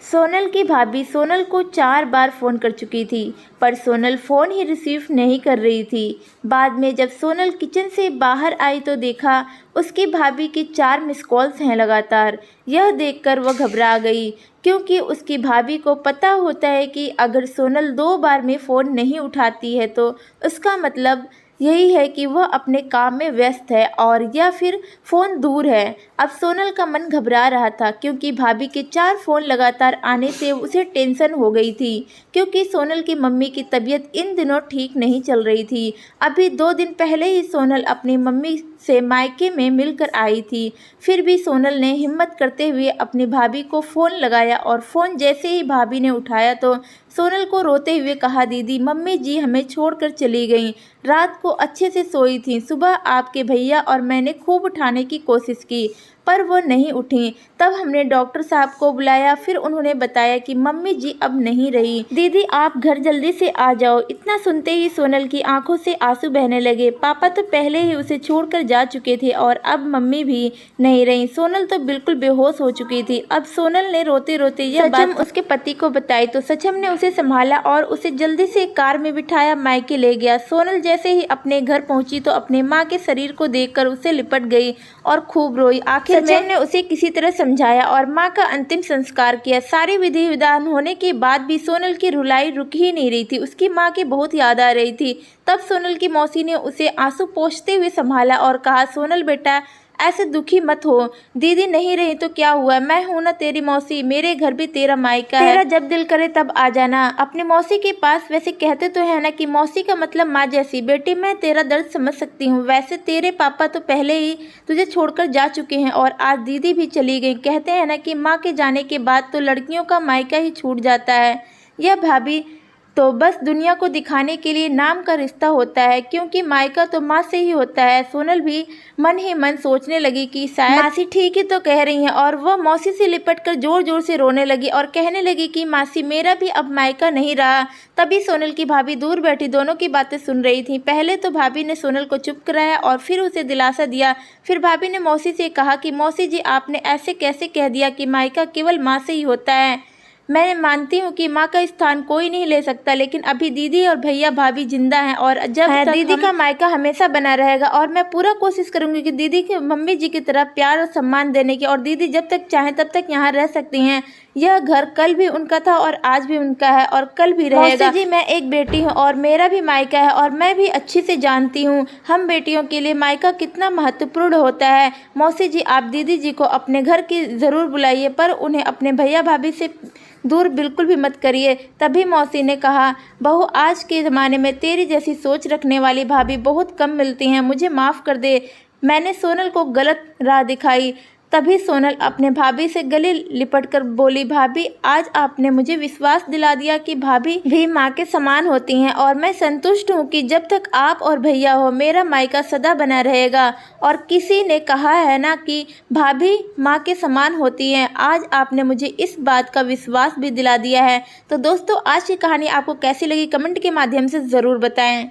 सोनल की भाभी सोनल को 4 बार फ़ोन कर चुकी थी, पर सोनल फ़ोन ही रिसीव नहीं कर रही थी। बाद में जब सोनल किचन से बाहर आई तो देखा उसकी भाभी की 4 मिस कॉल्स हैं लगातार। यह देखकर वह घबरा गई, क्योंकि उसकी भाभी को पता होता है कि अगर सोनल 2 बार में फ़ोन नहीं उठाती है तो उसका मतलब यही है कि वह अपने काम में व्यस्त है और या फिर फ़ोन दूर है। अब सोनल का मन घबरा रहा था, क्योंकि भाभी के 4 फ़ोन लगातार आने से उसे टेंशन हो गई थी, क्योंकि सोनल की मम्मी की तबीयत इन दिनों ठीक नहीं चल रही थी। अभी 2 दिन पहले ही सोनल अपनी मम्मी से मायके में मिलकर आई थी। फिर भी सोनल ने हिम्मत करते हुए अपनी भाभी को फ़ोन लगाया और फ़ोन जैसे ही भाभी ने उठाया तो सोनल को रोते हुए कहा, दीदी मम्मी जी हमें छोड़कर चली गईं। रात को अच्छे से सोई थी। सुबह आपके भैया और मैंने खूब उठाने की कोशिश की, पर वो नहीं उठी। तब हमने डॉक्टर साहब को बुलाया, फिर उन्होंने बताया कि मम्मी जी अब नहीं रही। दीदी आप घर जल्दी से आ जाओ। इतना सुनते ही सोनल की आंखों से आंसू बहने लगे। पापा तो पहले ही उसे छोड़कर जा चुके थे और अब मम्मी भी नहीं रही। सोनल तो बिल्कुल बेहोश हो चुकी थी। अब सोनल ने रोते रोते यह बात उसके पति को बताई तो सचम ने उसे संभाला और उसे जल्दी से कार में बिठाया मायके ले गया। सोनल जैसे ही अपने घर पहुंची तो अपने माँ के शरीर को देखकर उसे लिपट गई और खूब रोई। आखिर सचम ने उसे किसी तरह समझाया और माँ का अंतिम संस्कार किया। सारे विधि विधान होने के बाद भी सोनल की रुलाई रुक ही नहीं रही थी। उसकी माँ की बहुत याद आ रही थी। तब सोनल की मौसी ने उसे आंसू पोंछते हुए संभाला और कहा, सोनल बेटा ऐसे दुखी मत हो। दीदी नहीं रही तो क्या हुआ, मैं हूं ना तेरी मौसी। मेरे घर भी तेरा मायका है। तेरा जब दिल करे तब आ जाना अपने मौसी के पास। वैसे कहते तो है ना कि मौसी का मतलब माँ जैसी। बेटी मैं तेरा दर्द समझ सकती हूँ। वैसे तेरे पापा तो पहले ही तुझे छोड़कर जा चुके हैं और आज दीदी भी चली गई। कहते हैं ना कि माँ के जाने के बाद तो लड़कियों का मायका ही छूट जाता है। यह भाभी तो बस दुनिया को दिखाने के लिए नाम का रिश्ता होता है, क्योंकि मायका तो माँ से ही होता है। सोनल भी मन ही मन सोचने लगी कि शायद मासी ठीक ही तो कह रही हैं, और वह मौसी से लिपटकर जोर जोर से रोने लगी और कहने लगी कि मासी मेरा भी अब मायका नहीं रहा। तभी सोनल की भाभी दूर बैठी दोनों की बातें सुन रही थी। पहले तो भाभी ने सोनल को चुप कराया और फिर उसे दिलासा दिया। फिर भाभी ने मौसी से कहा कि मौसी जी आपने ऐसे कैसे कह दिया कि मायका केवल माँ से ही होता है। मैं मानती हूँ कि माँ का स्थान कोई नहीं ले सकता, लेकिन अभी दीदी और भैया भाभी जिंदा हैं और जब तक दीदी का मायका हमेशा बना रहेगा। और मैं पूरा कोशिश करूंगी कि दीदी के मम्मी जी की तरह प्यार और सम्मान देने की, और दीदी जब तक चाहें तब तक यहाँ रह सकती हैं। यह घर कल भी उनका था और आज भी उनका है और कल भी रहेगा। मौसी जी मैं एक बेटी हूँ और मेरा भी मायका है, और मैं भी अच्छी से जानती हूँ हम बेटियों के लिए मायका कितना महत्वपूर्ण होता है। मौसी जी आप दीदी जी को अपने घर की ज़रूर बुलाइए, पर उन्हें अपने भैया भाभी से दूर बिल्कुल भी मत करिए। तभी मौसी ने कहा, बहू आज के ज़माने में तेरी जैसी सोच रखने वाली भाभी बहुत कम मिलती हैं। मुझे माफ़ कर दे, मैंने सोनल को गलत राह दिखाई। तभी सोनल अपने भाभी से गले लिपटकर बोली, भाभी आज आपने मुझे विश्वास दिला दिया कि भाभी भी माँ के समान होती हैं, और मैं संतुष्ट हूँ कि जब तक आप और भैया हो मेरा मायका सदा बना रहेगा। और किसी ने कहा है ना कि भाभी माँ के समान होती हैं, आज आपने मुझे इस बात का विश्वास भी दिला दिया है। तो दोस्तों आज की कहानी आपको कैसी लगी कमेंट के माध्यम से ज़रूर बताएं।